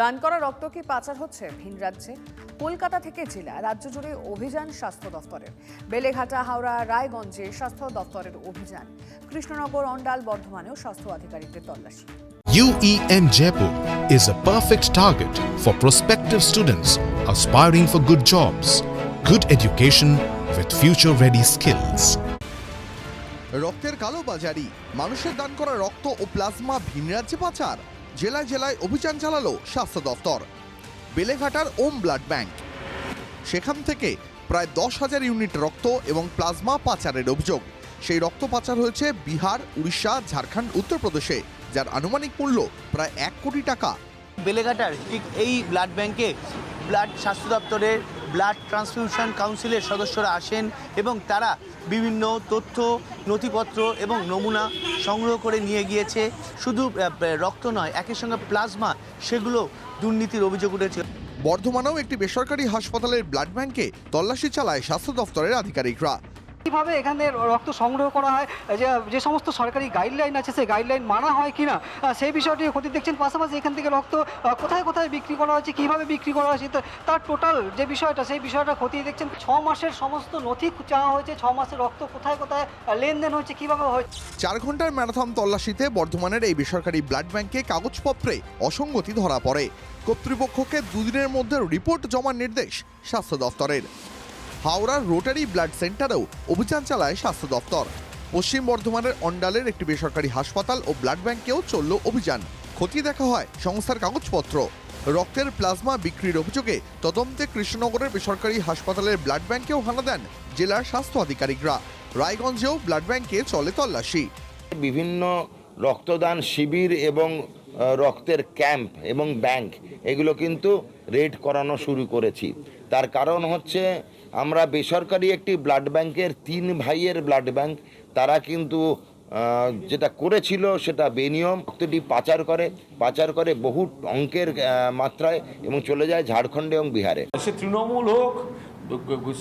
দান করা রক্ত কি পাচার হচ্ছে ভিন রাজ্যে? কলকাতা থেকে জেলা রাজ্য জুড়ে অভিযান স্বাস্থ্য দফতরের। বেলেঘাটা, হাওড়া, রায়গঞ্জে স্বাস্থ্য দফতরের অভিযান। কৃষ্ণনগর, অন্ডাল, বর্ধমানেও স্বাস্থ্য আধিকারিকদের তল্লাশি। UEN Jaipur is a perfect target for prospective students aspiring for good jobs, good education with future-ready skills. রক্তের কালোবাজারি, মানুষের দান করা রক্ত ও প্লাজমা ভিন রাজ্যে পাচার। জেলায় জেলায় অভিযান চালালো স্বাস্থ্য দফতর। বেলেঘাটার ওম ব্লাড ব্যাংক, সেখান থেকে প্রায় 10,000 ইউনিট রক্ত এবং প্লাজমা পাচারের অভিযোগ। সেই রক্ত পাচার হয়েছে বিহার, উড়িষ্যা, ঝাড়খণ্ড, উত্তরপ্রদেশে, যার আনুমানিক মূল্য প্রায় 1 কোটি টাকা। বেলেঘাটার ঠিক এই ব্লাড ব্যাংকে ব্লাড স্বাস্থ্য দপ্তরের ব্লাড ট্রান্সফিউশন কাউন্সিলের সদস্যরা আসেন এবং তারা বিভিন্ন তথ্য, নথিপত্র এবং নমুনা সংগ্রহ করে নিয়ে গিয়েছে। শুধু রক্ত নয়, একই সঙ্গে প্লাজমা, সেগুলো দুর্নীতির অভিযোগ উঠেছে। বর্ধমানেও একটি বেসরকারি হাসপাতালের ব্লাড ব্যাংকে তল্লাশি চালায় স্বাস্থ্য দফতরের আধিকারিকরা। কিভাবে এখানে রক্ত সংগ্রহ করা হয়, যে সমস্ত সরকারি গাইডলাইন আছে সেই গাইডলাইন মানা হয় কিনা সেই বিষয়টি খতিয়ে দেখছেন। পাশাপাশি এখান থেকে রক্ত কোথায় কোথায় বিক্রি করা হচ্ছে, কিভাবে বিক্রি করা হচ্ছে, তার টোটাল যে বিষয়টা সেই বিষয়টা খতিয়ে দেখছেন। 6 মাসের সমস্ত নথি চাওয়া হয়েছে, 6 মাসের রক্ত কোথায় কোথায় লেনদেন হচ্ছে, কিভাবে হচ্ছে। 4 ঘন্টার ম্যারাথন তল্লাশিতে বর্ধমানের এই বেসরকারি ব্লাড ব্যাংকে কাগজপত্রে অসঙ্গতি ধরা পড়ে। কর্তৃপক্ষকে 2 দিনের মধ্যে রিপোর্ট জমার নির্দেশ স্বাস্থ্য দফতরের। হাওড়ার রোটারি ব্লাড সেন্টারেও অভিযান চালায় স্বাস্থ্য দফতর। পশ্চিম বর্ধমানের অন্ডালের একটি বেসরকারি হাসপাতাল ও ব্লাড ব্যাংকেও চলল অভিযান। খতিয়ে দেখা হয় সংস্থার কাগজপত্র। রক্তের প্লাজমা বিক্রির অভিযোগে তদন্তে কৃষ্ণনগরের বেসরকারি হাসপাতালের ব্লাড ব্যাংকেও হানা দেন জেলার স্বাস্থ্য আধিকারিকরা। রায়গঞ্জেও ব্লাড ব্যাংকে চলে তল্লাশি। বিভিন্ন রক্তদান শিবির এবং রক্তের ক্যাম্প এবং ব্যাংক, এগুলো কিন্তু রেড করানো শুরু করেছি। তার কারণ হচ্ছে আমরা বেসরকারি একটি ব্লাড ব্যাংকের 3 ভাইয়ের ব্লাড ব্যাংক, তারা কিন্তু যেটা করেছিল সেটা বেনিয়ম রক্তটি পাচার করে বহু অঙ্কের মাত্রায় এবং চলে যায় ঝাড়খণ্ডে এবং বিহারে। সে তৃণমূল হোক,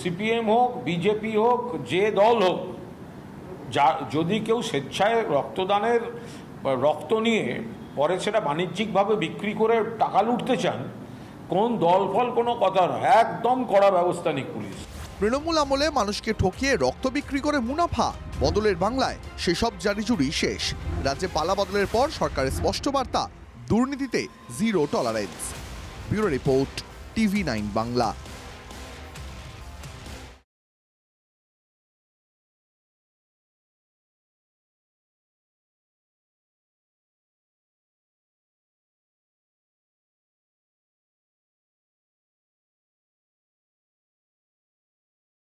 সিপিএম হোক, বিজেপি হোক, যে দল হোক, যদি কেউ স্বেচ্ছায় রক্তদানের রক্ত নিয়ে পরে সেটা বাণিজ্যিকভাবে বিক্রি করে টাকা লুটতে চান, কোন দল ফল কোনো কথা নয়, একদম কড়া ব্যবস্থা নিক পুলিশ। তৃণমূল আমলে মানুষকে ঠকিয়ে রক্ত বিক্রি করে মুনাফা, বদলের বাংলায় সেসব জারিজুরি শেষ। রাজ্যে পালা বদলের পর সরকারের স্পষ্ট বার্তা, দুর্নীতিতে zero tolerance. Bureau report, TV9 Bangla.